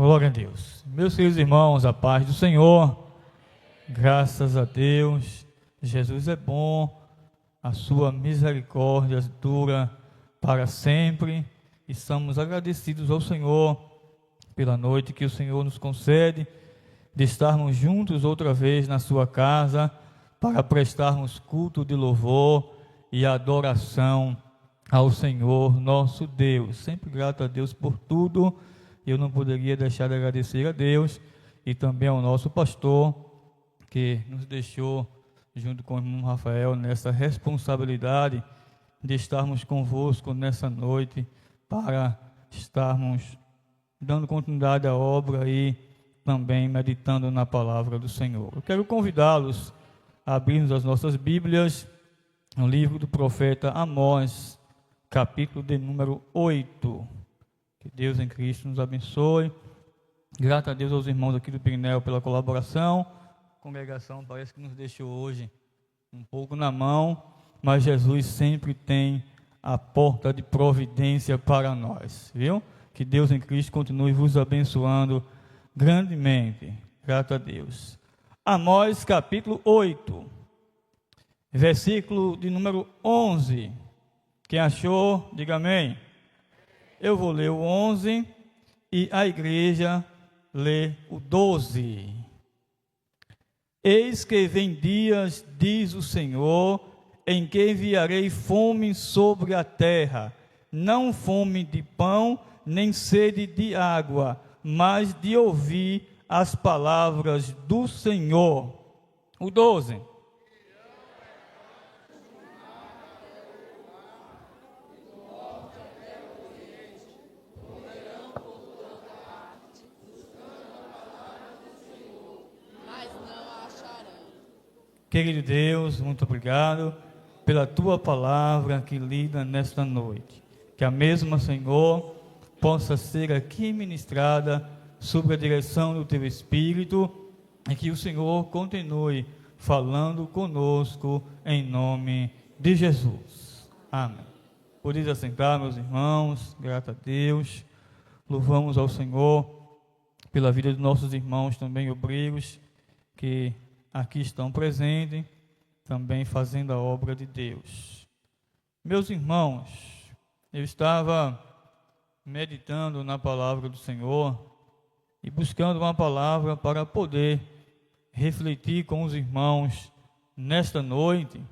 Glória a Deus. Meus queridos irmãos, a paz do Senhor, graças a Deus, Jesus é bom, a sua misericórdia dura para sempre, e estamos agradecidos ao Senhor pela noite que o Senhor nos concede, de estarmos juntos outra vez na sua casa, para prestarmos culto de louvor e adoração ao Senhor nosso Deus. Sempre grato a Deus por tudo. Eu não poderia deixar de agradecer a Deus e também ao nosso pastor, que nos deixou, junto com o irmão Rafael, nessa responsabilidade de estarmos convosco nessa noite, para estarmos dando continuidade à obra e também meditando na palavra do Senhor. Eu quero convidá-los a abrirmos as nossas Bíblias no livro do profeta Amós, capítulo de número 8. Que Deus em Cristo nos abençoe. Grato a Deus aos irmãos aqui do Pirineu pela colaboração. A congregação parece que nos deixou hoje um pouco na mão, mas Jesus sempre tem a porta de providência para nós, viu? Que Deus em Cristo continue vos abençoando grandemente. Grato a Deus. Amós capítulo 8, versículo de número 11. Quem achou, diga amém. Eu vou ler o 11 e a igreja lê o 12. Eis que vem dias, diz o Senhor, em que enviarei fome sobre a terra, não fome de pão, nem sede de água, mas de ouvir as palavras do Senhor. O 12. Querido Deus, muito obrigado pela Tua palavra que lida nesta noite. Que a mesma, Senhor, possa ser aqui ministrada sob a direção do Teu Espírito e que o Senhor continue falando conosco em nome de Jesus. Amém. Podeis assentar, meus irmãos, grato a Deus. Louvamos ao Senhor pela vida dos nossos irmãos também obreiros que aqui estão presentes, também fazendo a obra de Deus. Meus irmãos, eu estava meditando na palavra do Senhor e buscando uma palavra para poder refletir com os irmãos nesta noite.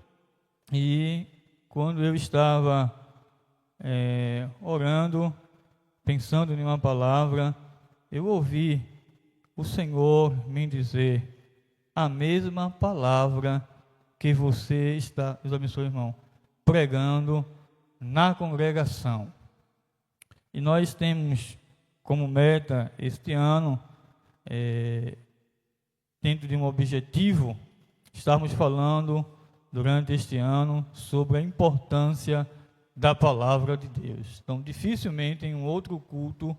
E quando eu estava orando, pensando em uma palavra, eu ouvi o Senhor me dizer a mesma palavra que você está, Deus abençoe, irmão, pregando na congregação. E nós temos como meta este ano, dentro de um objetivo, estarmos falando durante este ano sobre a importância da palavra de Deus. Então, dificilmente em um outro culto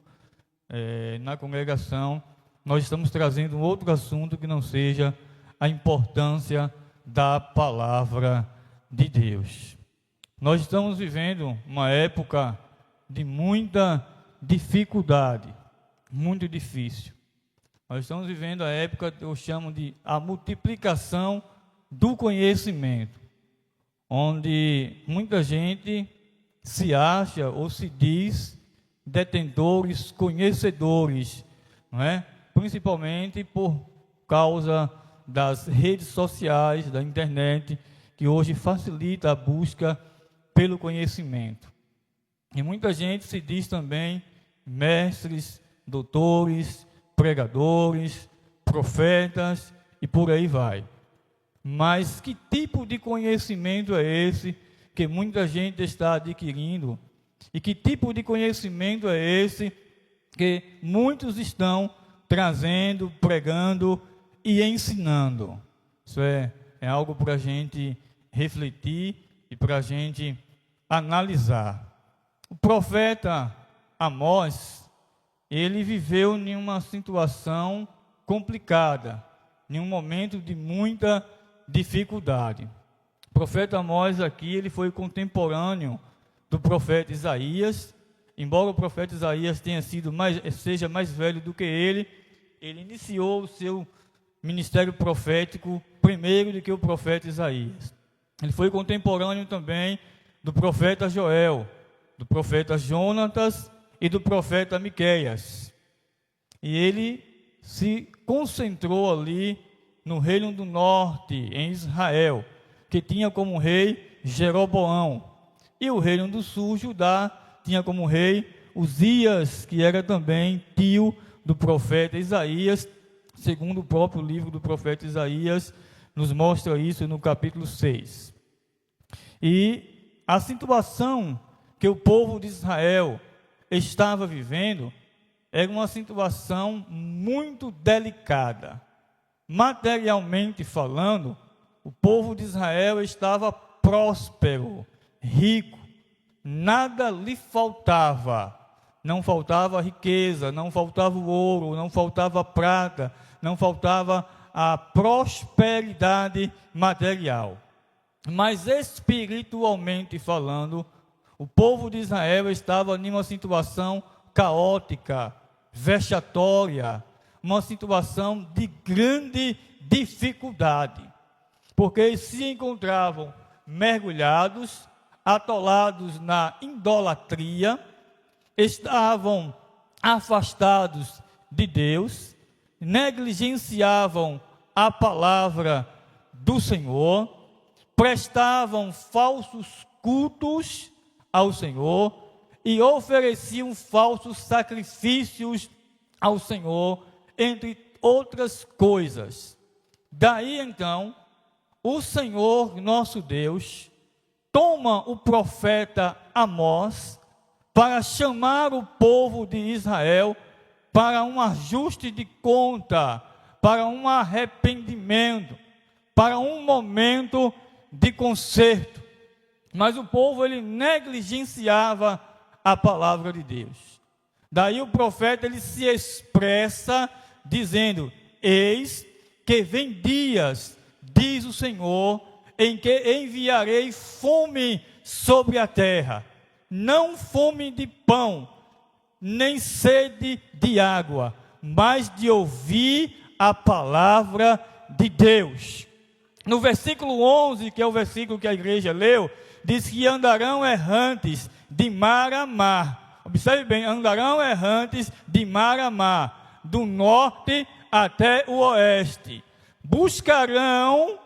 na congregação, nós estamos trazendo um outro assunto que não seja a importância da palavra de Deus. Nós estamos vivendo uma época de muita dificuldade, muito difícil. Nós estamos vivendo a época, eu chamo de a multiplicação do conhecimento, onde muita gente se acha ou se diz detentores, conhecedores, não é? Principalmente por causa das redes sociais, da internet, que hoje facilita a busca pelo conhecimento. E muita gente se diz também mestres, doutores, pregadores, profetas e por aí vai. Mas que tipo de conhecimento é esse que muita gente está adquirindo? E que tipo de conhecimento é esse que muitos estão trazendo, pregando e ensinando? Isso é algo para a gente refletir e para a gente analisar. O profeta Amós, ele viveu em uma situação complicada, em um momento de muita dificuldade. O profeta Amós aqui, ele foi contemporâneo do profeta Isaías embora o profeta Isaías seja mais velho do que ele iniciou o seu ministério profético primeiro do que o profeta Isaías. Ele foi contemporâneo também do profeta Joel, do profeta Jonatas e do profeta Miqueias. E ele se concentrou ali no reino do norte, em Israel, que tinha como rei Jeroboão. E o reino do sul, Judá, tinha como rei Uzias, que era também tio do profeta Isaías, segundo o próprio livro do profeta Isaías, nos mostra isso no capítulo 6. E a situação que o povo de Israel estava vivendo era uma situação muito delicada. Materialmente falando, o povo de Israel estava próspero, rico, nada lhe faltava. Não faltava riqueza, não faltava o ouro, não faltava prata, não faltava a prosperidade material. Mas espiritualmente falando, o povo de Israel estava em uma situação caótica, vexatória, uma situação de grande dificuldade, porque se encontravam mergulhados, atolados na idolatria, estavam afastados de Deus, negligenciavam a palavra do Senhor, prestavam falsos cultos ao Senhor e ofereciam falsos sacrifícios ao Senhor, entre outras coisas. Daí então, o Senhor nosso Deus toma o profeta Amós para chamar o povo de Israel para um ajuste de conta, para um arrependimento, para um momento de conserto. Mas o povo, ele negligenciava a palavra de Deus. Daí o profeta, ele se expressa dizendo: eis que vem dias, diz o Senhor, em que enviarei fome sobre a terra, não fome de pão, nem sede de água, mas de ouvir a palavra de Deus. No versículo 11, que é o versículo que a igreja leu, diz que andarão errantes de mar a mar. Observe bem, andarão errantes de mar a mar, do norte até o oeste. Buscarão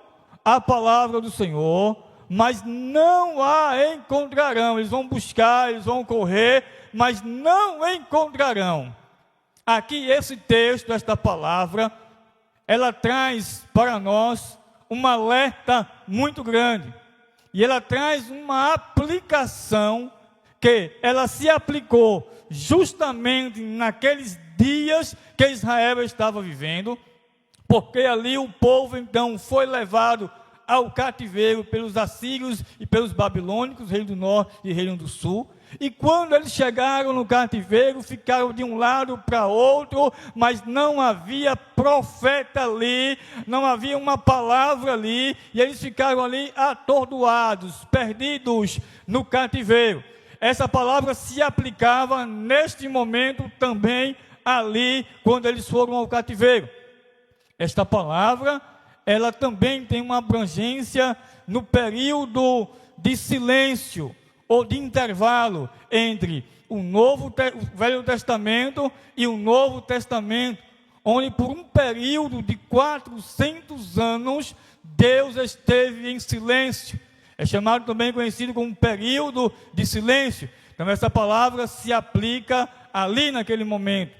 a palavra do Senhor, mas não a encontrarão. Eles vão buscar, eles vão correr, mas não encontrarão. Aqui esse texto, esta palavra, ela traz para nós um alerta muito grande. E ela traz uma aplicação que ela se aplicou justamente naqueles dias que Israel estava vivendo, porque ali o povo então foi levado ao cativeiro pelos assírios e pelos babilônicos, reino do norte e reino do sul. E quando eles chegaram no cativeiro, ficaram de um lado para outro, mas não havia profeta ali, não havia uma palavra ali, e eles ficaram ali atordoados, perdidos no cativeiro. Essa palavra se aplicava neste momento também ali, quando eles foram ao cativeiro. Esta palavra, ela também tem uma abrangência no período de silêncio, ou de intervalo entre o Velho Testamento e o Novo Testamento, onde por um período de 400 anos, Deus esteve em silêncio. É chamado também, conhecido como período de silêncio. Então essa palavra se aplica ali naquele momento.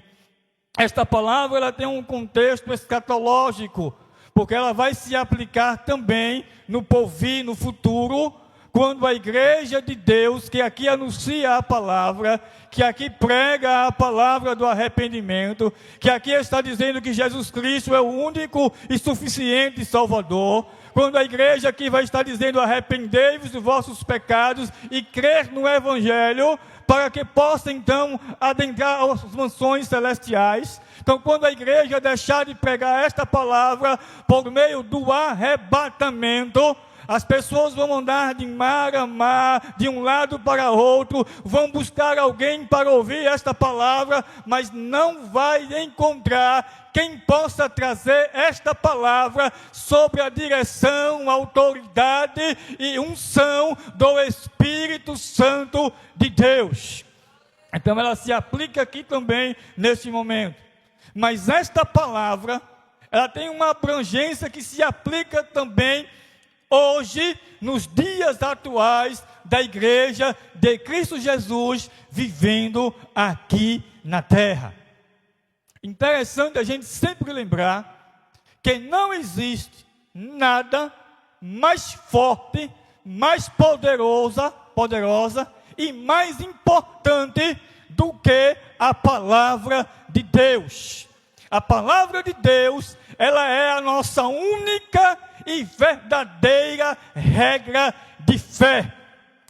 Esta palavra, ela tem um contexto escatológico, porque ela vai se aplicar também no porvir, no futuro, quando a igreja de Deus, que aqui anuncia a palavra, que aqui prega a palavra do arrependimento, que aqui está dizendo que Jesus Cristo é o único e suficiente Salvador, quando a igreja aqui vai estar dizendo: arrependei-vos dos vossos pecados e crer no Evangelho, para que possa então adentrar as mansões celestiais. Então, quando a igreja deixar de pregar esta palavra por meio do arrebatamento, as pessoas vão andar de mar a mar, de um lado para outro, vão buscar alguém para ouvir esta palavra, mas não vai encontrar quem possa trazer esta palavra sobre a direção, autoridade e unção do Espírito Santo de Deus. Então ela se aplica aqui também neste momento. Mas esta palavra, ela tem uma abrangência que se aplica também hoje, nos dias atuais da igreja de Cristo Jesus, vivendo aqui na terra. Interessante a gente sempre lembrar que não existe nada mais forte, mais poderosa e mais importante do que a palavra de Deus. A palavra de Deus, ela é a nossa única e verdadeira regra de fé.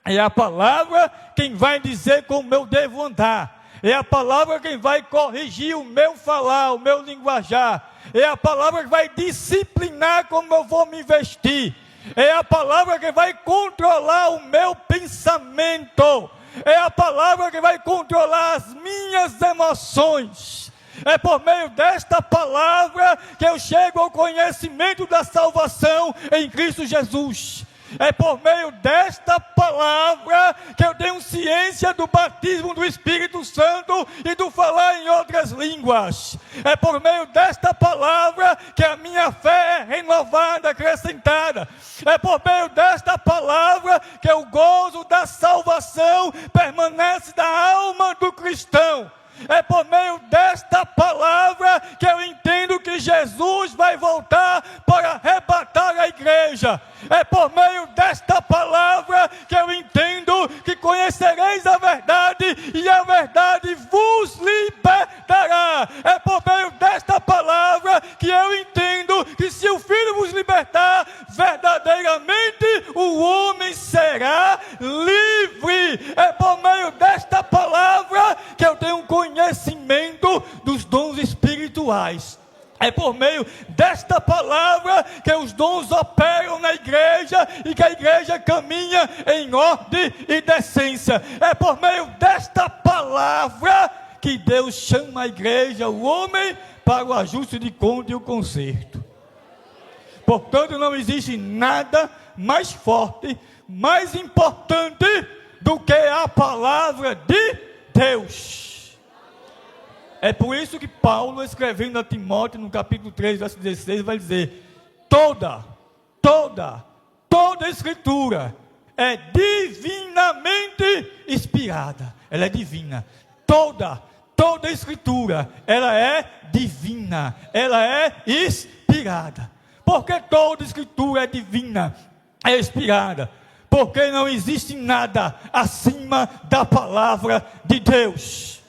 É a palavra quem vai dizer como eu devo andar. É a palavra quem vai corrigir o meu falar, o meu linguajar. É a palavra que vai disciplinar como eu vou me vestir. É a palavra que vai controlar o meu pensamento. É a palavra que vai controlar as minhas emoções. É por meio desta palavra que eu chego ao conhecimento da salvação em Cristo Jesus. É por meio desta palavra que eu tenho ciência do batismo do Espírito Santo e do falar em outras línguas. É por meio desta palavra que a minha fé é renovada, acrescentada. É por meio desta palavra que o gozo da salvação permanece na alma do cristão. É por meio desta palavra que eu entendo que Jesus vai voltar para arrebatar a igreja. É por meio desta palavra que eu entendo que conhecereis a verdade e a verdade vos libertará. É por meio desta palavra que eu entendo que se o Filho vos libertar, verdadeiramente o homem será livre. É por meio desta palavra que eu tenho conhecimento dos dons espirituais. É por meio desta palavra que os dons operam na igreja e que a igreja caminha em ordem e decência. É por meio desta palavra que Deus chama a igreja, o homem, para o ajuste de conta e o conserto. Portanto, não existe nada mais forte, mais importante do que a palavra de Deus. É por isso que Paulo, escrevendo a Timóteo, no capítulo 3, verso 16, vai dizer: toda escritura é divinamente inspirada. Ela é divina. Toda escritura, ela é divina. Ela é inspirada. Porque toda escritura é divina, é inspirada. Porque não existe nada acima da palavra de Deus.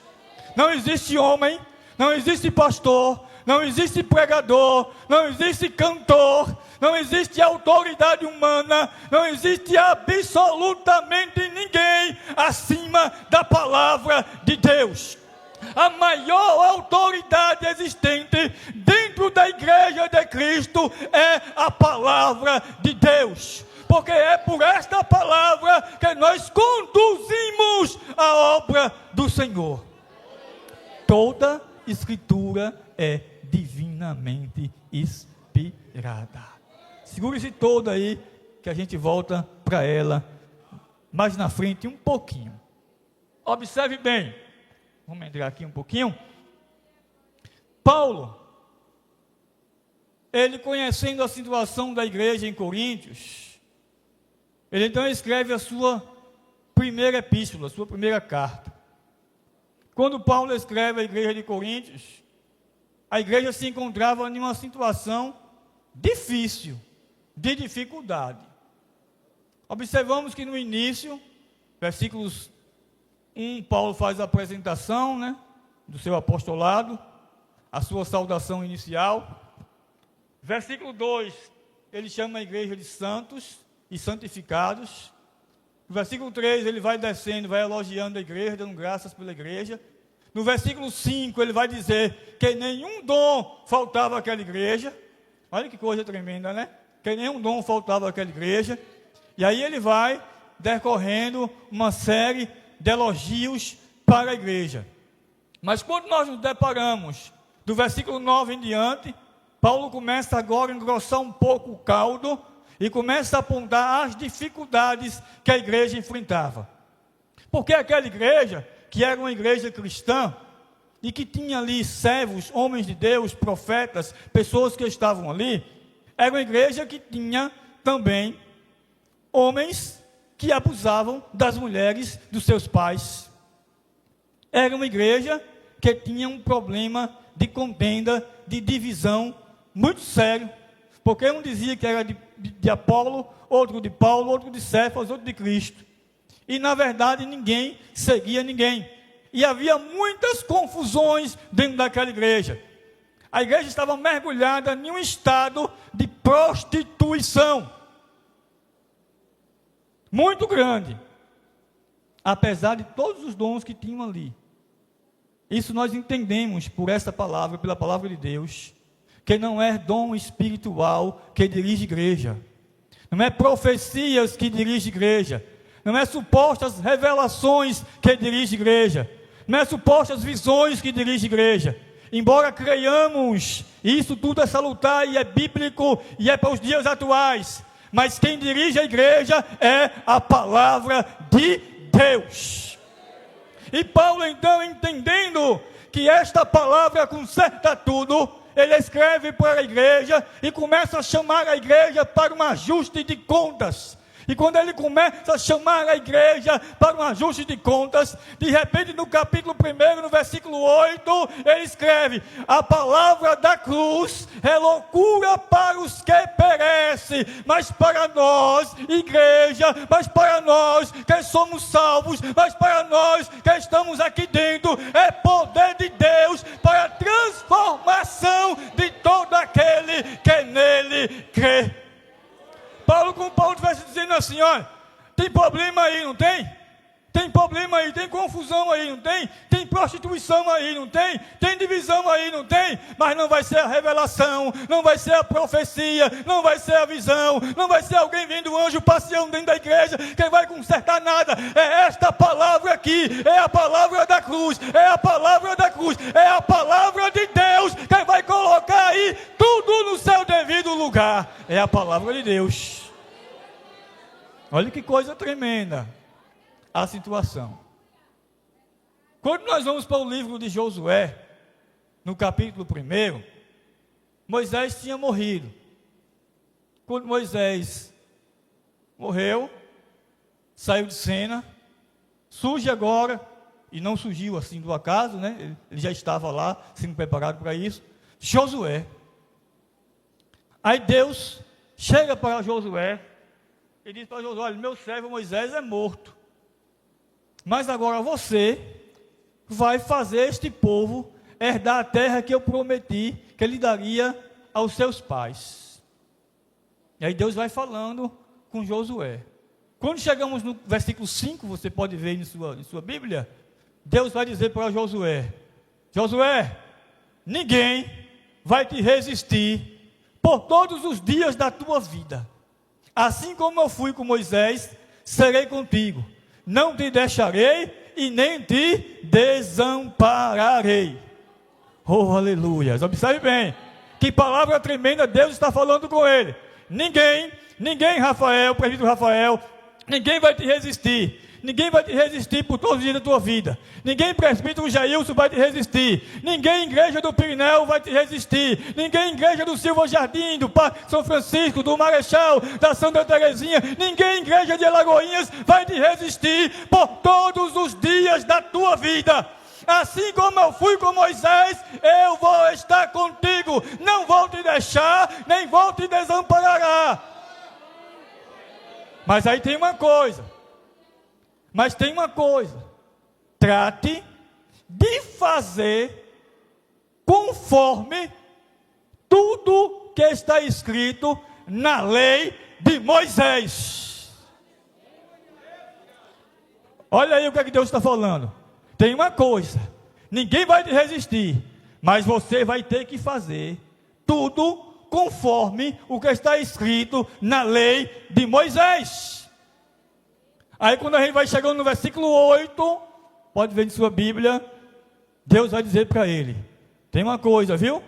Não existe homem, não existe pastor, não existe pregador, não existe cantor, não existe autoridade humana, não existe absolutamente ninguém acima da palavra de Deus. A maior autoridade existente dentro da igreja de Cristo é a palavra de Deus. Porque é por esta palavra que nós conduzimos a obra do Senhor. Toda escritura é divinamente inspirada. Segure-se toda aí, que a gente volta para ela mais na frente um pouquinho. Observe bem. Vamos entrar aqui um pouquinho. Paulo, ele conhecendo a situação da igreja em Coríntios, ele então escreve a sua primeira epístola, a sua primeira carta. Quando Paulo escreve a igreja de Coríntios, a igreja se encontrava em uma situação difícil, de dificuldade. Observamos que no início, versículos 1, Paulo faz a apresentação, do seu apostolado, a sua saudação inicial. Versículo 2, ele chama a igreja de santos e santificados. No versículo 3, ele vai descendo, vai elogiando a igreja, dando graças pela igreja. No versículo 5, ele vai dizer que nenhum dom faltava àquela igreja. Olha que coisa tremenda, que nenhum dom faltava àquela igreja. E aí ele vai decorrendo uma série de elogios para a igreja. Mas quando nós nos deparamos do versículo 9 em diante, Paulo começa agora a engrossar um pouco o caldo e começa a apontar as dificuldades que a igreja enfrentava. Porque aquela igreja, que era uma igreja cristã, e que tinha ali servos, homens de Deus, profetas, pessoas que estavam ali, era uma igreja que tinha também homens que abusavam das mulheres dos seus pais. Era uma igreja que tinha um problema de contenda, de divisão muito sério, porque um dizia que era de Apolo, outro de Paulo, outro de Cefas, outro de Cristo. E na verdade ninguém seguia ninguém. E havia muitas confusões dentro daquela igreja. A igreja estava mergulhada em um estado de prostituição muito grande, apesar de todos os dons que tinham ali. Isso nós entendemos por essa palavra, pela palavra de Deus, que não é dom espiritual que dirige igreja, não é profecias que dirige igreja, não é supostas revelações que dirige igreja, não é supostas visões que dirige igreja. Embora creiamos, isso tudo é salutar e é bíblico e é para os dias atuais, mas quem dirige a igreja é a palavra de Deus. E Paulo então, entendendo que esta palavra conserta tudo, ele escreve para a igreja e começa a chamar a igreja para um ajuste de contas. E quando ele começa a chamar a igreja para um ajuste de contas, de repente no capítulo 1, no versículo 8, ele escreve: a palavra da cruz é loucura para os que perecem, mas para nós, igreja, mas para nós que somos salvos, mas para nós que estamos aqui dentro, é poder de Deus para a transformação de todo aquele que nele crê. Como Paulo estivesse dizendo assim: olha, tem problema aí, não tem? Tem problema aí, tem confusão aí, não tem? Tem prostituição aí, não tem? Tem divisão aí, não tem? Mas não vai ser a revelação, não vai ser a profecia, não vai ser a visão, não vai ser alguém vendo um anjo passeando dentro da igreja que vai consertar nada. É esta palavra aqui, é a palavra da cruz, é a palavra da cruz, é a palavra de Deus que vai colocar aí tudo no seu devido lugar. É a palavra de Deus. Olha que coisa tremenda a situação. Quando nós vamos para o livro de Josué, no capítulo 1, Moisés tinha morrido. Quando Moisés morreu, saiu de cena, surge agora, e não surgiu assim do acaso, né? Ele já estava lá, sendo preparado para isso, Josué. Aí Deus chega para Josué e diz para Josué: olha, meu servo Moisés é morto, mas agora você vai fazer este povo herdar a terra que eu prometi que ele daria aos seus pais. E aí Deus vai falando com Josué. Quando chegamos no versículo 5, você pode ver em sua Bíblia, Deus vai dizer para Josué: Josué, ninguém vai te resistir por todos os dias da tua vida. Assim como eu fui com Moisés, serei contigo. Não te deixarei e nem te desampararei. Oh, aleluia. Observe bem, que palavra tremenda Deus está falando com ele. Ninguém, Rafael, presbítero Rafael, ninguém vai te resistir. Ninguém vai te resistir por todos os dias da tua vida. Ninguém, presbítero Jailson, vai te resistir. Ninguém, igreja do Pirineu, vai te resistir. Ninguém, igreja do Silva Jardim, do Parque São Francisco, do Marechal, da Santa Terezinha. Ninguém, igreja de Alagoinhas, vai te resistir por todos os dias da tua vida. Assim como eu fui com Moisés, eu vou estar contigo. Não vou te deixar, nem vou te desamparar. Mas aí tem uma coisa. Trate de fazer conforme tudo que está escrito na lei de Moisés. Olha aí o que é que Deus está falando. Tem uma coisa, ninguém vai te resistir, mas você vai ter que fazer tudo conforme o que está escrito na lei de Moisés. Aí quando a gente vai chegando no versículo 8, pode ver em sua Bíblia, Deus vai dizer para ele, tem uma coisa, viu?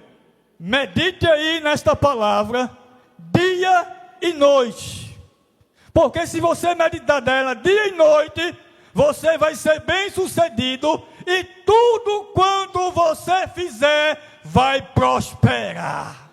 Medite aí nesta palavra, dia e noite. Porque se você meditar dela dia e noite, você vai ser bem sucedido e tudo quanto você fizer vai prosperar.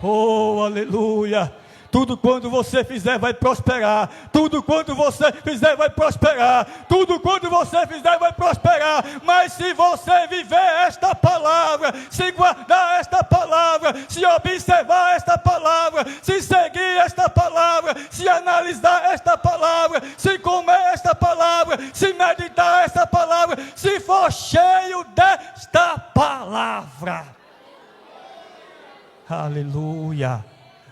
Oh, aleluia! Tudo quanto você fizer vai prosperar. Tudo quanto você fizer vai prosperar. Tudo quanto você fizer vai prosperar. Mas se você viver esta palavra, se guardar esta palavra, se observar esta palavra, se seguir esta palavra, se analisar esta palavra, se comer esta palavra, se meditar esta palavra, se for cheio desta palavra. Aleluia.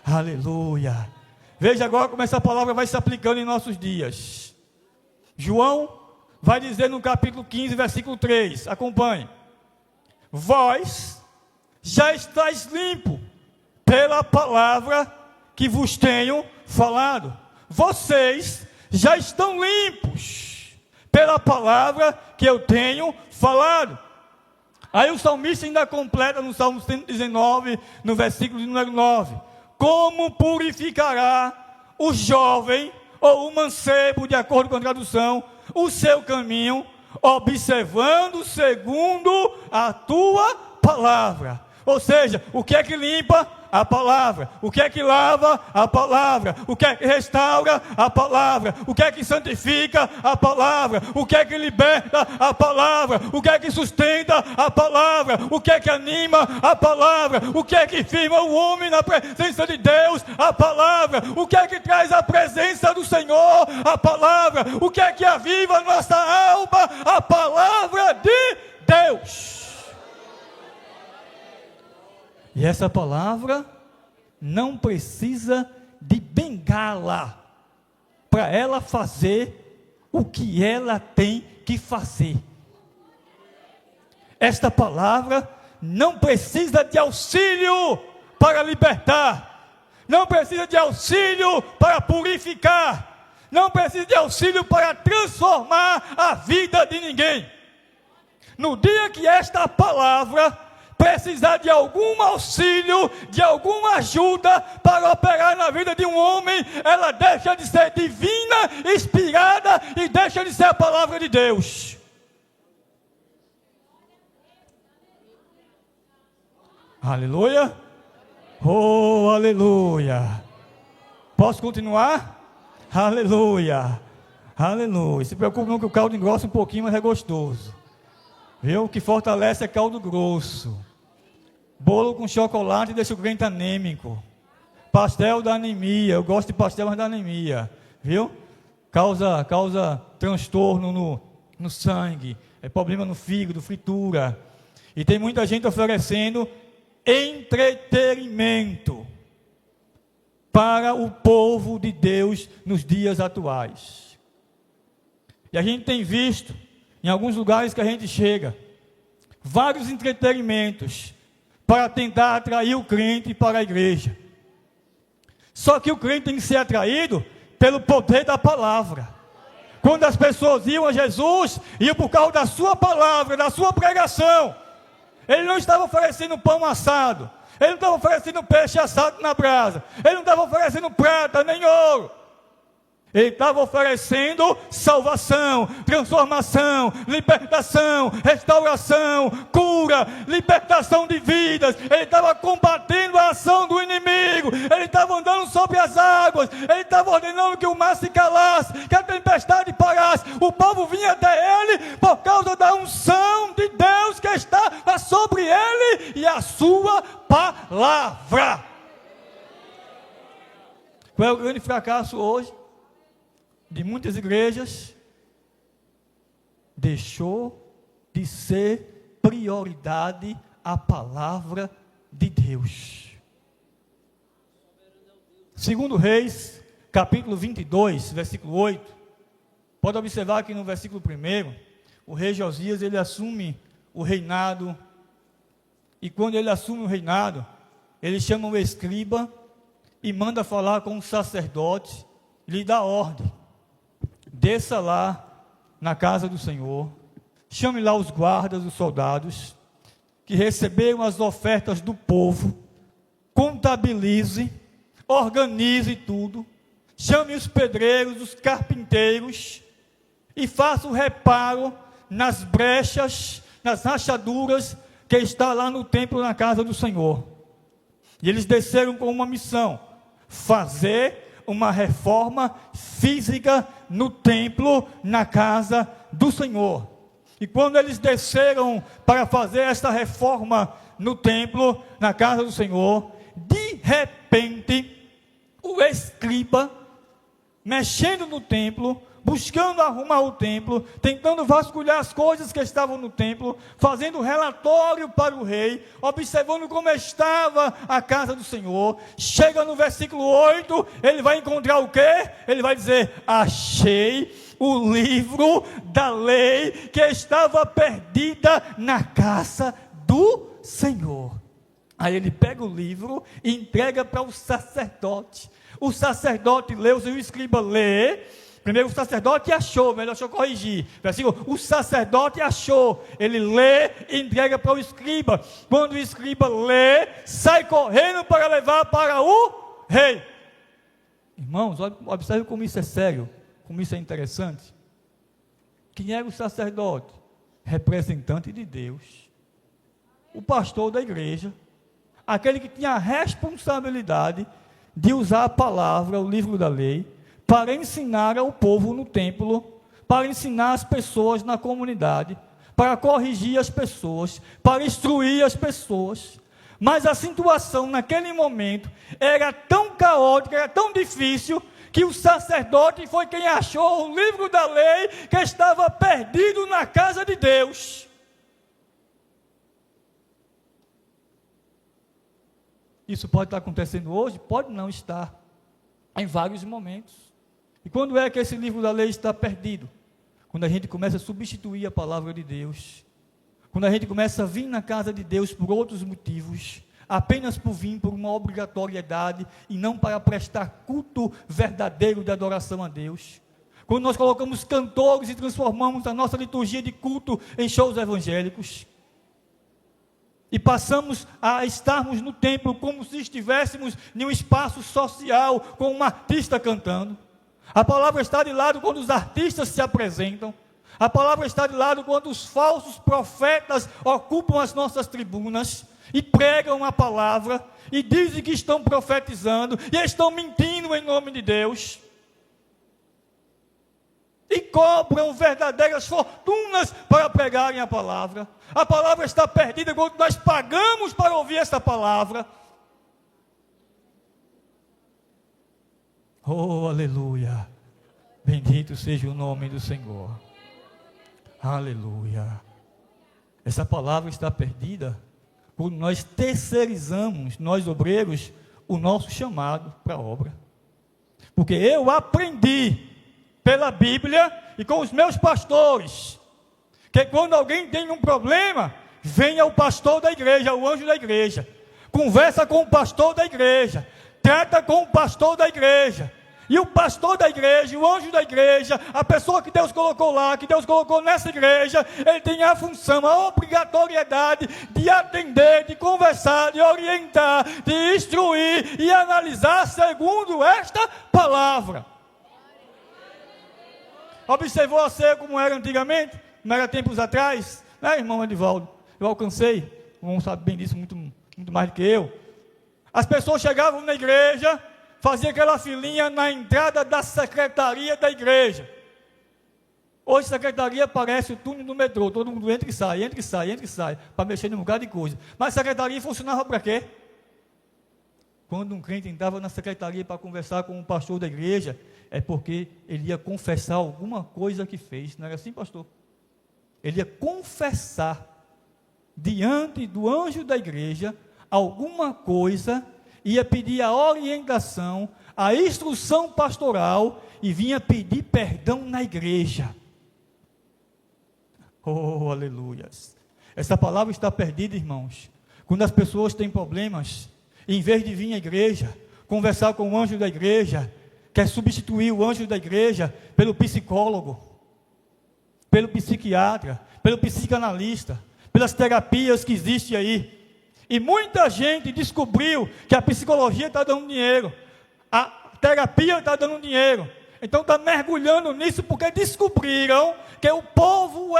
Aleluia. Veja agora como essa palavra vai se aplicando em nossos dias. João vai dizer no capítulo 15, versículo 3. Acompanhe. Vós já estáis limpo pela palavra que vos tenho falado. Vocês já estão limpos pela palavra que eu tenho falado. Aí o salmista ainda completa no Salmo 119, no versículo de número 9. Como purificará o jovem ou o mancebo, de acordo com a tradução, o seu caminho, observando segundo a tua palavra. Ou seja, o que é que limpa? A palavra. O que é que lava? A palavra. O que é que restaura? A palavra. O que é que santifica? A palavra. O que é que liberta? A palavra. O que é que sustenta? A palavra. O que é que anima? A palavra. O que é que firma o homem na presença de Deus? A palavra. O que é que traz a presença do Senhor? A palavra. O que é que aviva nossa alma? A palavra de Deus. E essa palavra não precisa de bengala para ela fazer o que ela tem que fazer. Esta palavra não precisa de auxílio para libertar, não precisa de auxílio para purificar, não precisa de auxílio para transformar a vida de ninguém. No dia que esta palavra precisar de algum auxílio, de alguma ajuda para operar na vida de um homem, ela deixa de ser divina, inspirada e deixa de ser a palavra de Deus. Aleluia. Oh, aleluia. Posso continuar? Aleluia. Aleluia. Se preocupe não que o caldo engrossa um pouquinho, mas é gostoso. Viu? O que fortalece é caldo grosso. Bolo com chocolate deixa o crente anêmico. Pastel da anemia. Eu gosto de pastel, mas da anemia. Viu? Causa transtorno no sangue. É problema no fígado, fritura. E tem muita gente oferecendo entretenimento para o povo de Deus nos dias atuais. E a gente tem visto, em alguns lugares que a gente chega, vários entretenimentos para tentar atrair o crente para a igreja. Só que o crente tem que ser atraído pelo poder da palavra. Quando as pessoas iam a Jesus, iam por causa da sua palavra, da sua pregação. Ele não estava oferecendo pão assado, ele não estava oferecendo peixe assado na brasa, ele não estava oferecendo prata nem ouro. Ele estava oferecendo salvação, transformação, libertação, restauração, cura, libertação de vidas. Ele estava combatendo a ação do inimigo. Ele estava andando sobre as águas. Ele estava ordenando que o mar se calasse, que a tempestade parasse. O povo vinha até ele por causa da unção de Deus que estava sobre ele e a sua palavra. Qual é o grande fracasso hoje de muitas igrejas? Deixou de ser prioridade a palavra de Deus. Segundo Reis, capítulo 22, versículo 8. Pode observar que no versículo 1, o rei Josias, ele assume o reinado. E quando ele assume o reinado, ele chama o escriba e manda falar com o sacerdote, lhe dá ordem: desça lá na casa do Senhor, chame lá os guardas, os soldados, que receberam as ofertas do povo, contabilize, organize tudo, chame os pedreiros, os carpinteiros, e faça o reparo nas brechas, nas rachaduras que está lá no templo, na casa do Senhor. E eles desceram com uma missão: fazer uma reforma física no templo, na casa do Senhor. E quando eles desceram para fazer essa reforma no templo, na casa do Senhor, de repente, o escriba, mexendo no templo, buscando arrumar o templo, tentando vasculhar as coisas que estavam no templo, fazendo relatório para o rei, observando como estava a casa do Senhor. Chega no versículo 8, ele vai encontrar o quê? Ele vai dizer: achei o livro da lei que estava perdida na casa do Senhor. Aí ele pega o livro e entrega para o sacerdote. O sacerdote lê, o escriba lê. Primeiro o sacerdote achou, melhor deixa eu corrigir. Versículo: o sacerdote achou, ele lê e entrega para o escriba. Quando o escriba lê, sai correndo para levar para o rei. Irmãos, observe como isso é sério, como isso é interessante. Quem era o sacerdote? Representante de Deus, o pastor da igreja, aquele que tinha a responsabilidade de usar a palavra, o livro da lei, para ensinar ao povo no templo, para ensinar as pessoas na comunidade, para corrigir as pessoas, para instruir as pessoas. Mas a situação naquele momento era tão caótica, era tão difícil, que o sacerdote foi quem achou o livro da lei que estava perdido na casa de Deus. Isso pode estar acontecendo hoje? Pode não estar, em vários momentos. E quando é que esse livro da lei está perdido? Quando a gente começa a substituir a palavra de Deus, quando a gente começa a vir na casa de Deus por outros motivos, apenas por vir por uma obrigatoriedade e não para prestar culto verdadeiro de adoração a Deus. Quando nós colocamos cantores e transformamos a nossa liturgia de culto em shows evangélicos, e passamos a estarmos no templo como se estivéssemos em um espaço social com um artista cantando. A palavra está de lado quando os artistas se apresentam. A palavra está de lado quando os falsos profetas ocupam as nossas tribunas e pregam a palavra e dizem que estão profetizando e estão mentindo em nome de Deus. E cobram verdadeiras fortunas para pregarem a palavra. A palavra está perdida quando nós pagamos para ouvir essa palavra. Oh, aleluia. Bendito seja o nome do Senhor. Aleluia. Essa palavra está perdida quando nós terceirizamos, nós obreiros, o nosso chamado para a obra. Porque eu aprendi pela Bíblia e com os meus pastores, que quando alguém tem um problema, venha o pastor da igreja, o anjo da igreja, conversa com o pastor da igreja, trata com o pastor da igreja, e o pastor da igreja, o anjo da igreja, a pessoa que Deus colocou lá, que Deus colocou nessa igreja, ele tem a função, a obrigatoriedade de atender, de conversar, de orientar, de instruir e analisar segundo esta palavra. Observou a ceia como era antigamente? Como era tempos atrás? Né, irmão Edivaldo? Eu alcancei, o irmão sabe bem disso, muito mais do que eu. As pessoas chegavam na igreja, faziam aquela filinha na entrada da secretaria da igreja. Hoje a secretaria parece o túnel do metrô, todo mundo entra e sai, para mexer num lugar de coisa. Mas a secretaria funcionava para quê? Quando um crente entrava na secretaria para conversar com o pastor da igreja, é porque ele ia confessar alguma coisa que fez. Não era assim, pastor? Ele ia confessar diante do anjo da igreja alguma coisa, ia pedir a orientação, a instrução pastoral e vinha pedir perdão na igreja. Oh, aleluias! Essa palavra está perdida, irmãos. Quando as pessoas têm problemas, E em vez de vir à igreja, conversar com o anjo da igreja, quer substituir o anjo da igreja pelo psicólogo, pelo psiquiatra, pelo psicanalista, pelas terapias que existem aí. E muita gente descobriu que a psicologia está dando dinheiro, a terapia está dando dinheiro. Então está mergulhando nisso porque descobriram que o povo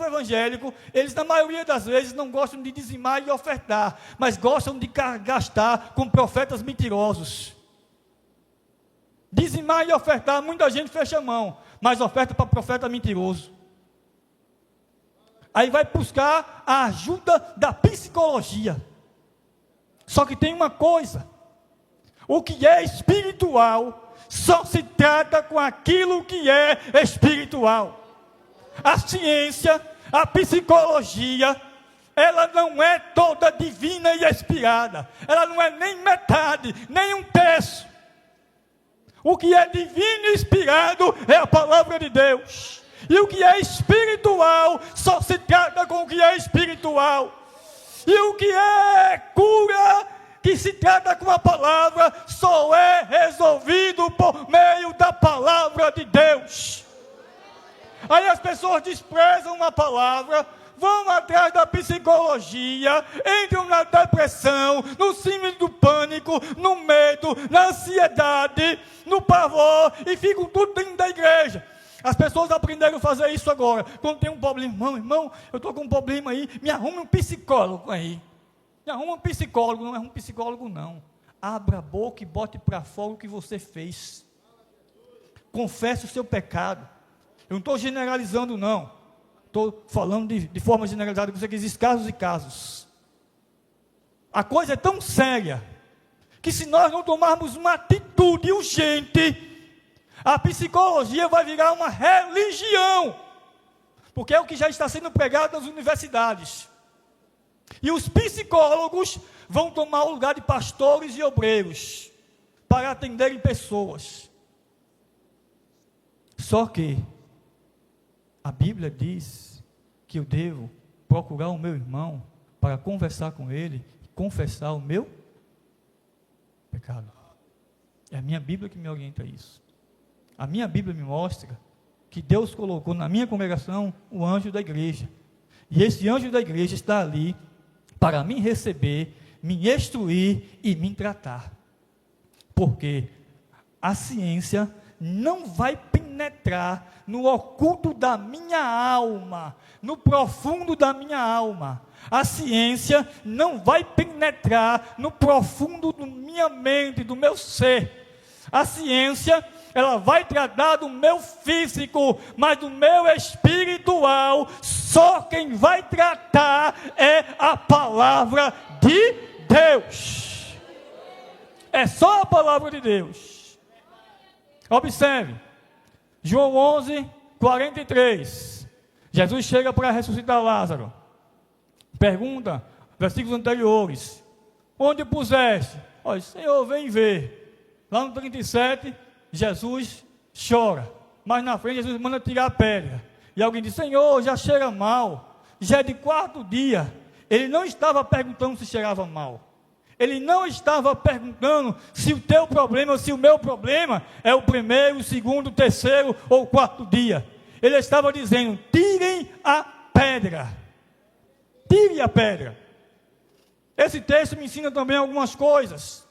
evangélico, eles na maioria das vezes não gostam de dizimar e ofertar, mas gostam de gastar com profetas mentirosos. Dizimar e ofertar, muita gente fecha a mão, mas oferta para profeta mentiroso. Aí vai buscar a ajuda da psicologia. Só que tem uma coisa: o que é espiritual só se trata com aquilo que é espiritual. A ciência, a psicologia, ela não é toda divina e inspirada. Ela não é nem metade, nem um terço. O que é divino e inspirado é a palavra de Deus. E o que é espiritual só se trata com o que é espiritual. E o que é cura, que se trata com a palavra, só é resolvido por meio da palavra de Deus. Aí as pessoas desprezam a palavra, vão atrás da psicologia, entram na depressão, no síndrome do pânico, no medo, na ansiedade, no pavor, e ficam tudo dentro da igreja. As pessoas aprenderam a fazer isso agora. Quando tem um problema, irmão, eu estou com um problema aí, me arrume um psicólogo aí. Me arruma um psicólogo. Não é um psicólogo, não. Abra a boca e bote para fora o que você fez. Confesse o seu pecado. Eu não estou generalizando, não. Estou falando de forma generalizada, que existem casos e casos. A coisa é tão séria, que se nós não tomarmos uma atitude urgente, a psicologia vai virar uma religião, porque é o que já está sendo pregado nas universidades. E os psicólogos vão tomar o lugar de pastores e obreiros, para atenderem pessoas. Só que a Bíblia diz que eu devo procurar o meu irmão para conversar com ele e confessar o meu pecado. É a minha Bíblia que me orienta a isso. A minha Bíblia me mostra que Deus colocou na minha congregação o anjo da igreja. E esse anjo da igreja está ali para me receber, me instruir e me tratar. Porque a ciência não vai penetrar no oculto da minha alma, no profundo da minha alma. A ciência não vai penetrar no profundo da minha mente, do meu ser. A ciência, ela vai tratar do meu físico, mas do meu espiritual, só quem vai tratar é a palavra de Deus. É só a palavra de Deus. Observe, João 11, 43. Jesus chega para ressuscitar Lázaro. Pergunta, versículos anteriores: onde puseste? Olha, Senhor, vem ver. Lá no 37, Jesus chora. Mas na frente, Jesus manda tirar a pedra. E alguém diz: Senhor, já cheira mal. Já é de quarto dia. Ele não estava perguntando se cheirava mal. Ele não estava perguntando se o teu problema ou se o meu problema é o primeiro, o segundo, o terceiro ou o quarto dia. Ele estava dizendo: tirem a pedra. Tire a pedra. Esse texto me ensina também algumas coisas.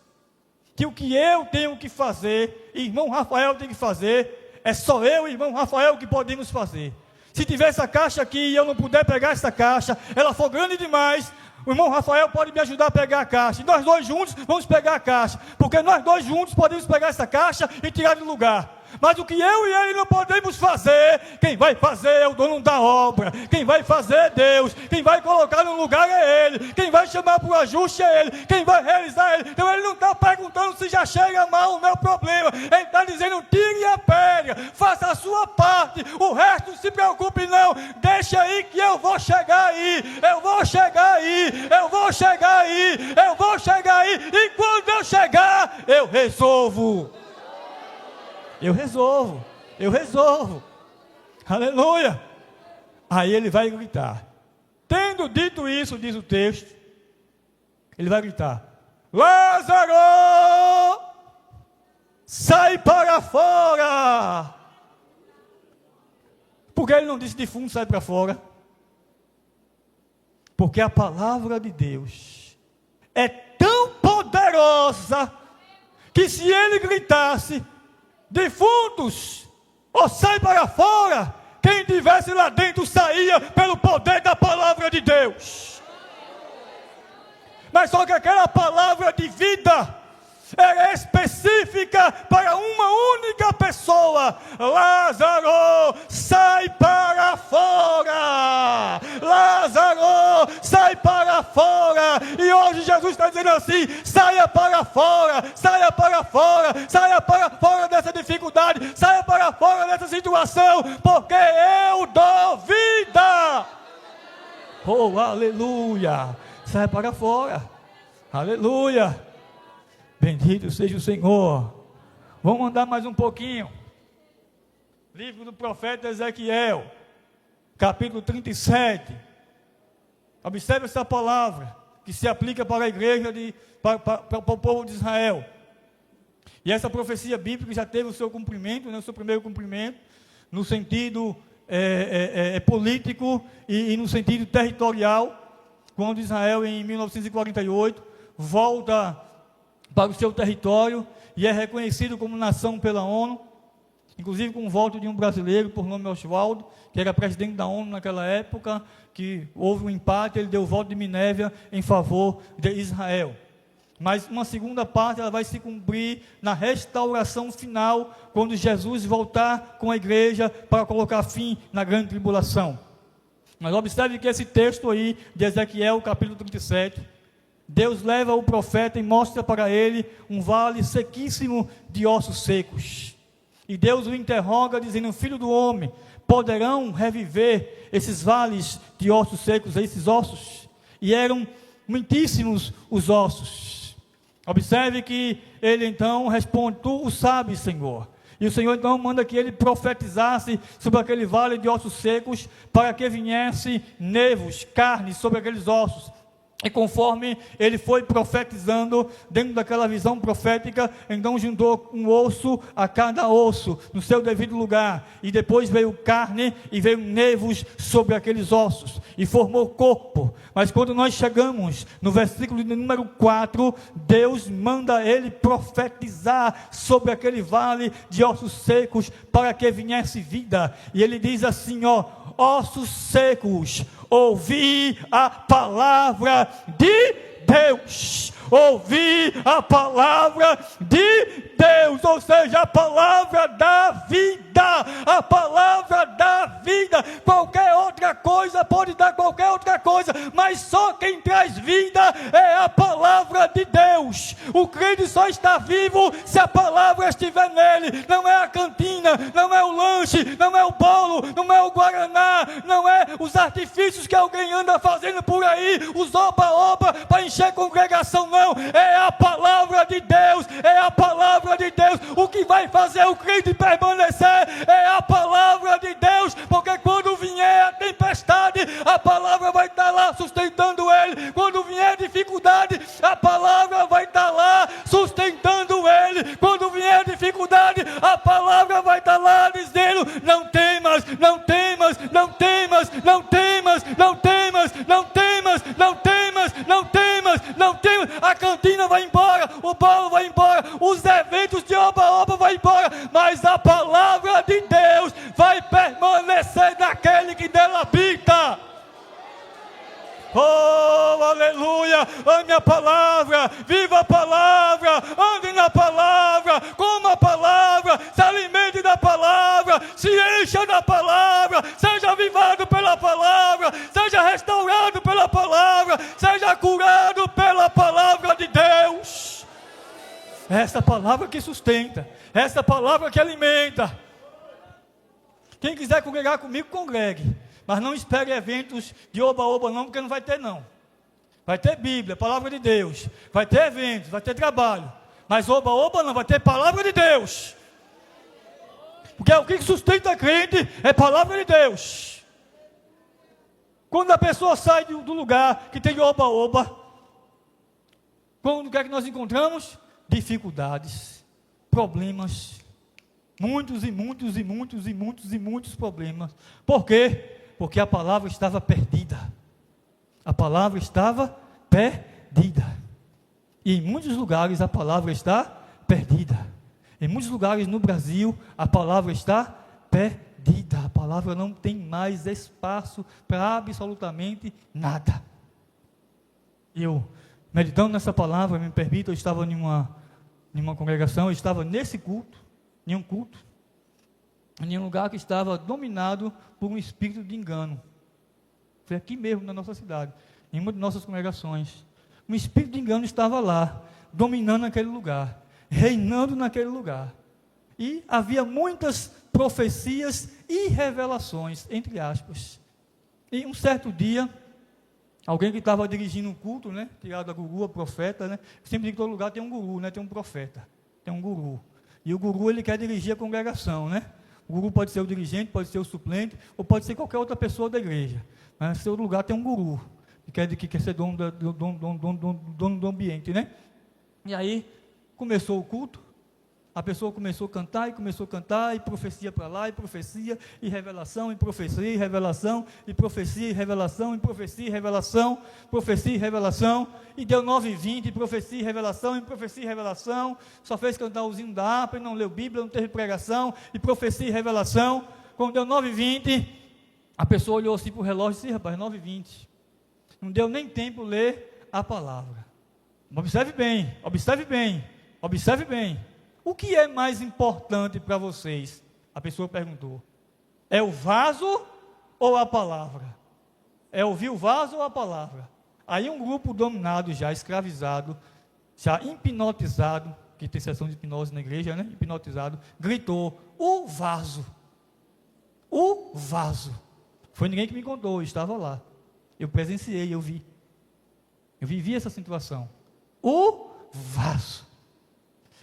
Que o que eu tenho que fazer, irmão Rafael tem que fazer, é só eu e irmão Rafael que podemos fazer. Se tiver essa caixa aqui e eu não puder pegar essa caixa, ela for grande demais, o irmão Rafael pode me ajudar a pegar a caixa. E nós dois juntos vamos pegar a caixa. Porque nós dois juntos podemos pegar essa caixa e tirar do lugar. Mas o que eu e ele não podemos fazer, quem vai fazer é o dono da obra. Quem vai fazer é Deus. Quem vai colocar no lugar é Ele. Quem vai chamar para o ajuste é Ele. Quem vai realizar é Ele. Então Ele não está perguntando se já chega mal o meu problema. Ele está dizendo: tire a pedra, faça a sua parte. O resto não se preocupe não. Deixa aí que eu vou chegar aí. Eu vou chegar aí. Eu vou chegar aí. Eu vou chegar aí. E quando eu chegar, eu resolvo. Eu resolvo. Aleluia. Aí ele vai gritar. Tendo dito isso, diz o texto, ele vai gritar: Lázaro, sai para fora. Por que ele não disse defunto, sai para fora? Porque a palavra de Deus é tão poderosa que se ele gritasse, defuntos, ou sai para fora, quem estivesse lá dentro saía pelo poder da palavra de Deus. Mas só que aquela palavra de vida era específica para uma única pessoa. Lázaro, sai para fora. Lázaro, sai para fora. E hoje Jesus está dizendo assim: saia para fora, saia para fora, saia para fora dessa dificuldade, saia para fora dessa situação, porque eu dou vida. Oh, aleluia. Saia para fora. Aleluia. Bendito seja o Senhor. Vamos andar mais um pouquinho. Livro do profeta Ezequiel, capítulo 37. Observe essa palavra que se aplica para a igreja, para o povo de Israel. E essa profecia bíblica já teve o seu cumprimento, o seu primeiro cumprimento, no sentido político e no sentido territorial, quando Israel, em 1948, volta para o seu território e é reconhecido como nação pela ONU, inclusive com o voto de um brasileiro por nome Oswaldo, que era presidente da ONU naquela época, que houve um empate, ele deu o voto de Minévia em favor de Israel. Mas uma segunda parte ela vai se cumprir na restauração final, quando Jesus voltar com a igreja para colocar fim na grande tribulação. Mas observe que esse texto aí de Ezequiel, capítulo 37, Deus leva o profeta e mostra para ele um vale sequíssimo de ossos secos. E Deus o interroga dizendo: filho do homem, poderão reviver esses vales de ossos secos, esses ossos? E eram muitíssimos os ossos. Observe que ele então responde: tu o sabes, Senhor. E o Senhor então manda que ele profetizasse sobre aquele vale de ossos secos, para que viesse nervos, carne sobre aqueles ossos. E conforme ele foi profetizando, dentro daquela visão profética, então juntou um osso a cada osso, no seu devido lugar. E depois veio carne e veio nervos sobre aqueles ossos. E formou corpo. Mas quando nós chegamos no versículo de número 4, Deus manda ele profetizar sobre aquele vale de ossos secos, para que viesse vida. E ele diz assim, ossos secos, ouvi a palavra de Deus. Ouvi a palavra de Deus, ou seja, a palavra da vida, a palavra da vida. Qualquer outra coisa pode dar qualquer outra coisa, mas só quem traz vida é a palavra de Deus. O crente só está vivo se a palavra estiver nele. Não é a cantina, não é o lanche, não é o bolo, não é o guaraná, não é os artifícios que alguém anda fazendo por aí, os oba-oba para encher congregação, não. É a palavra de Deus, é a palavra de Deus. O que vai fazer o crente permanecer é a palavra de Deus, porque quando vier a tempestade, a palavra vai estar lá sustentando ele. Quando vier a dificuldade, a palavra vai estar lá sustentando ele. Quando vier a dificuldade, a palavra vai estar lá dizendo: não temas, não temas, não temas, não temas, não temas, não temas, não temas, não temas, não temas. A cantina vai embora, o bolo vai embora, os eventos de oba-oba vai embora, mas a palavra de Deus vai permanecer naquele que nela habita. Oh, aleluia, ame a palavra, viva a palavra, ande na palavra, coma a palavra, se alimente da palavra, se encha da palavra, seja avivado pela palavra, seja restaurado pela palavra, seja curado pela palavra de Deus. Essa palavra que sustenta, essa palavra que alimenta. Quem quiser congregar comigo, congregue. Mas não espere eventos de oba-oba não, porque não vai ter não. Vai ter Bíblia, palavra de Deus. Vai ter eventos, vai ter trabalho. Mas oba-oba não, vai ter palavra de Deus. Porque o que sustenta a crente é palavra de Deus. Quando a pessoa sai do lugar que tem oba-oba, Quando o que é que nós encontramos? Dificuldades, problemas, muitos problemas. Por quê? Porque a palavra estava perdida. A palavra estava perdida. E em muitos lugares a palavra está perdida. Em muitos lugares no Brasil a palavra está perdida. A palavra não tem mais espaço para absolutamente nada. Eu, meditando nessa palavra, me permita, eu estava em uma congregação, eu estava nesse culto, em um culto, em um lugar que estava dominado por um espírito de engano. Foi aqui mesmo na nossa cidade, em uma de nossas congregações. Um espírito de engano estava lá, dominando aquele lugar, reinando naquele lugar. E havia muitas profecias e revelações, entre aspas. E um certo dia, alguém que estava dirigindo um culto, né, tirado a guru, a profeta, né, sempre digo que em todo lugar tem um guru, né, tem um profeta, tem um guru. E o guru, ele quer dirigir a congregação, né? O guru pode ser o dirigente, pode ser o suplente, ou pode ser qualquer outra pessoa da igreja. Mas em todo lugar tem um guru, que quer ser dono do ambiente, né? E aí, começou o culto, a pessoa começou a cantar, e profecia para lá, e profecia, e revelação, e profecia, e revelação, e profecia, e revelação, e profecia, e revelação, profecia, e revelação, e deu 9h20, e profecia, e revelação, e profecia, e revelação, só fez cantar o hino da harpa, e não leu Bíblia, não teve pregação, e profecia, e revelação. Quando deu 9h20, a pessoa olhou assim para o relógio e disse: rapaz, 9h20, não deu nem tempo ler a palavra. Observe bem, observe bem, observe bem. O que é mais importante para vocês? A pessoa perguntou. É o vaso ou a palavra? É ouvir o vaso ou a palavra? Aí um grupo dominado, já escravizado, já hipnotizado, que tem sessão de hipnose na igreja, né? Hipnotizado, gritou: o vaso. O vaso. Foi ninguém que me contou, eu estava lá. Eu presenciei, eu vi. Eu vivi essa situação. O vaso.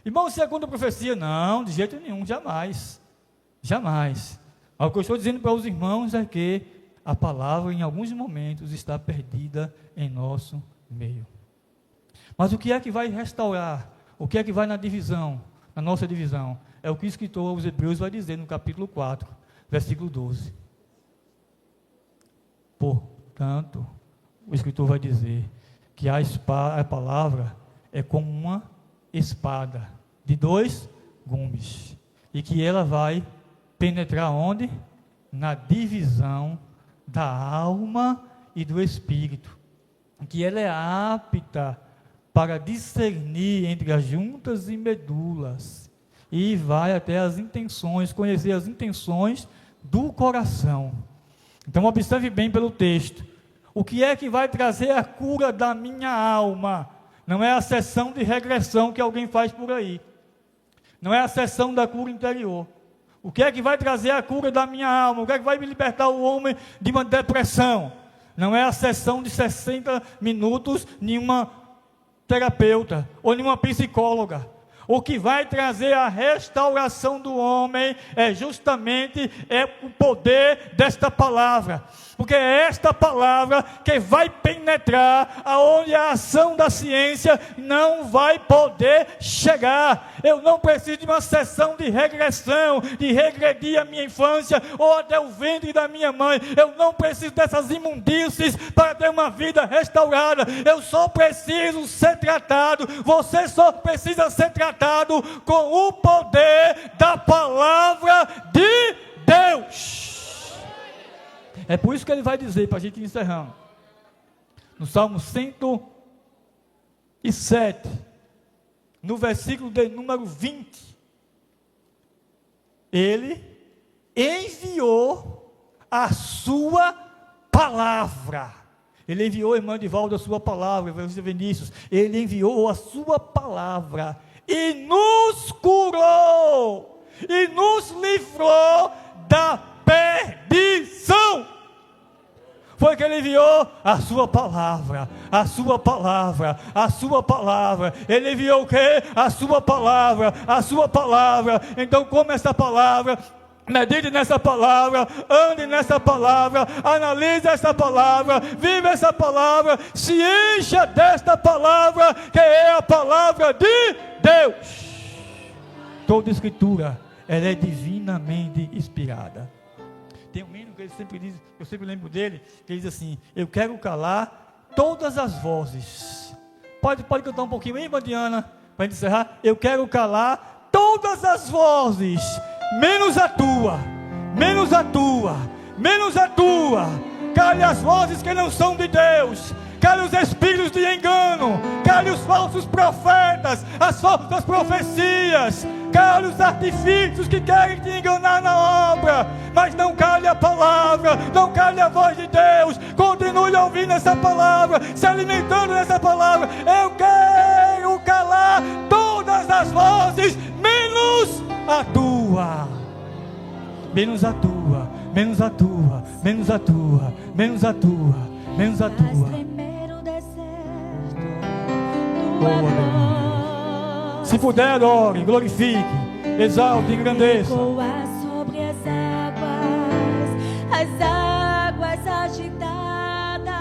Irmão, você é contra a profecia? Não, de jeito nenhum, jamais. Jamais. Mas o que eu estou dizendo para os irmãos é que a palavra, em alguns momentos, está perdida em nosso meio. Mas o que é que vai restaurar? O que é que vai na divisão, na nossa divisão? É o que o escritor aos Hebreus vai dizer no capítulo 4, versículo 12. Portanto, o escritor vai dizer que a palavra é como uma espada de 2 gumes, e que ela vai penetrar onde? Na divisão da alma e do espírito, que ela é apta para discernir entre as juntas e medulas, e vai até as intenções, conhecer as intenções do coração. Então observe bem pelo texto, o que é que vai trazer a cura da minha alma? Não é a sessão de regressão que alguém faz por aí. Não é a sessão da cura interior. O que é que vai trazer a cura da minha alma? O que é que vai me libertar o homem de uma depressão? Não é a sessão de 60 minutos, nenhuma terapeuta ou nenhuma psicóloga. O que vai trazer a restauração do homem é justamente o poder desta palavra. Porque é esta palavra que vai penetrar aonde a ação da ciência não vai poder chegar. Eu não preciso de uma sessão de regressão, de regredir a minha infância ou até o ventre da minha mãe. Eu não preciso dessas imundícies para ter uma vida restaurada. Eu só preciso ser tratado. Você só precisa ser tratado com o poder da palavra de Deus. É por isso que ele vai dizer, para a gente ir encerrando, no Salmo 107, no versículo de número 20, ele enviou a sua palavra. Ele enviou, irmã Divaldo, a sua palavra, Vinícius, ele enviou a sua palavra e nos curou, e nos livrou da perdição. Foi que ele enviou a sua palavra, a sua palavra, a sua palavra. Ele enviou o quê? A sua palavra, a sua palavra. Então, como essa palavra Medite nessa palavra, ande nessa palavra, analise essa palavra, viva essa palavra, se encha desta palavra, que é a palavra de Deus. Toda escritura, ela é divinamente inspirada. Tem um hino que ele sempre diz, eu sempre lembro dele, que ele diz assim: eu quero calar todas as vozes. Pode cantar um pouquinho aí, Bandiana, para a gente encerrar? Eu quero calar todas as vozes, menos a tua, menos a tua, menos a tua. Cale as vozes que não são de Deus, cale os espíritos de engano, cale os falsos profetas, as falsas profecias, cale os artifícios que querem te enganar na obra, mas não cale a palavra, não cale a voz de Deus. Continue ouvindo essa palavra, se alimentando dessa palavra. Eu quero calar todas as vozes, menos a tua, menos a tua, menos a tua, menos a tua, menos a tua, menos a tua. Se puder, adore, glorifique, exalte, engrandeça. Ecoa sobre as águas agitadas,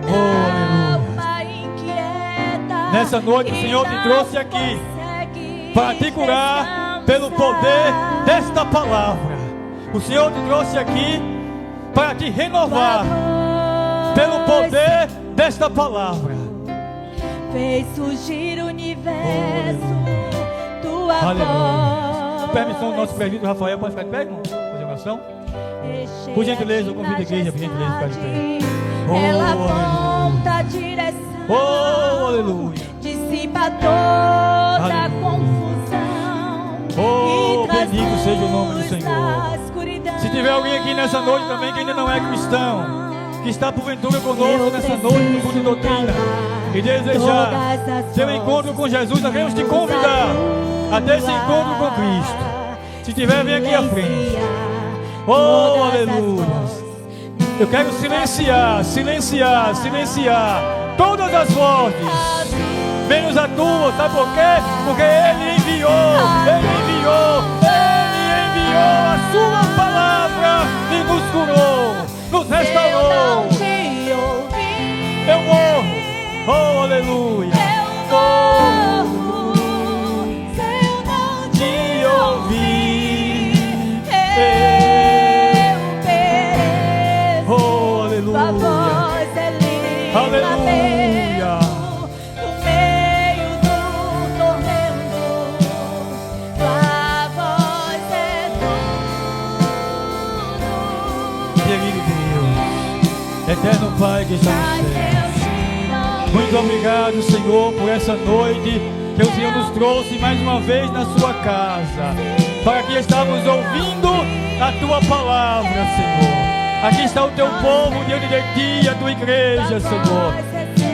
alma inquieta. Nessa noite o Senhor te trouxe aqui para te curar pelo poder desta palavra. O Senhor te trouxe aqui para te renovar pelo poder desta palavra. Fez surgir o universo, tua Aleluia. voz. Permissão do nosso presbítero Rafael, pode ficar de pé, irmão? Fazer oração? Por gentileza, eu convido a igreja, por gentileza, ficar de pé. Ela Aleluia. aponta a direção, Oh, aleluia. dissipa toda a Aleluia. confusão. Oh, E traz bendito seja o nome do luz Senhor. na escuridão. Se tiver alguém aqui nessa noite também que ainda não é cristão, que está porventura conosco nessa noite no culto de doutrina, e desejar seu encontro com Jesus, nós queremos te convidar a ter esse encontro com Cristo. Se tiver, vem aqui à frente. Oh, aleluia. Eu quero silenciar, silenciar, silenciar todas as vozes, menos a tua. Sabe por quê? Porque Ele enviou a sua palavra e nos curou, nos restaurou. Eu morro. Oh, aleluia. Eu morro se eu não te ouvir. Eu pereço. Oh, aleluia. Tua voz é Aleluia. no meio do tormento. Tua voz é tudo. Querido Deus, eterno Pai que está no céu, muito obrigado, Senhor, por essa noite que o Senhor nos trouxe mais uma vez na sua casa, para que estamos ouvindo a tua palavra, Senhor. Aqui está o teu povo diante de ti, a tua igreja, Senhor.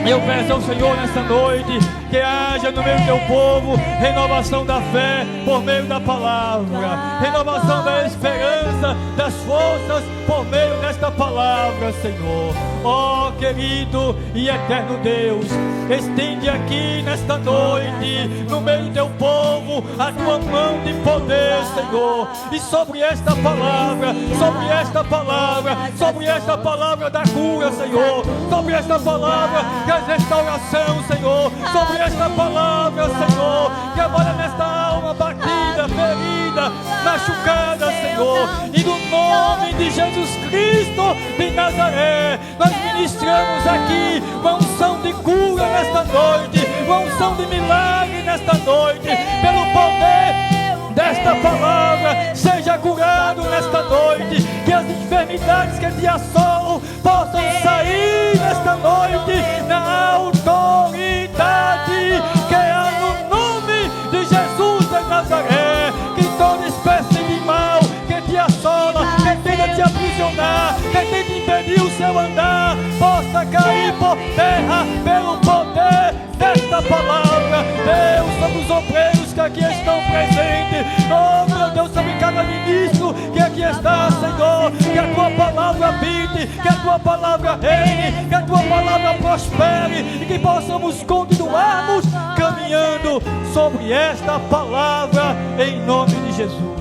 Eu peço ao Senhor nessa noite que haja no meio do teu povo renovação da fé por meio da palavra, renovação da esperança, das forças por meio desta palavra, Senhor. Ó querido e eterno Deus, estende aqui nesta noite, no meio do teu povo, a tua mão de poder, Senhor. E sobre esta palavra, sobre esta palavra, sobre esta palavra da cura, Senhor, sobre esta palavra da restauração, Senhor, sobre esta palavra, Senhor, que agora nesta alma batida, ferida, machucada, Senhor, e no nome de Jesus Cristo de Nazaré, nós ministramos aqui uma unção de cura nesta noite, uma unção de milagre nesta noite, pelo poder desta palavra. Seja curado nesta noite, que as enfermidades que te assolam possam sair nesta noite na autoridade que há no nome de Jesus de Nazaré. Que toda espécie de mal que te assola, que tenta te aprisionar, que tenta impedir o seu andar, possa cair por terra pelo poder desta palavra. Deus, sobre os obreiros que aqui estão presentes, oh meu Deus, sobre cada ministro que aqui está, Senhor, que a tua palavra habite, que a tua palavra reine, que a tua palavra prospere e que possamos continuarmos caminhando sobre esta palavra em nome de Jesus.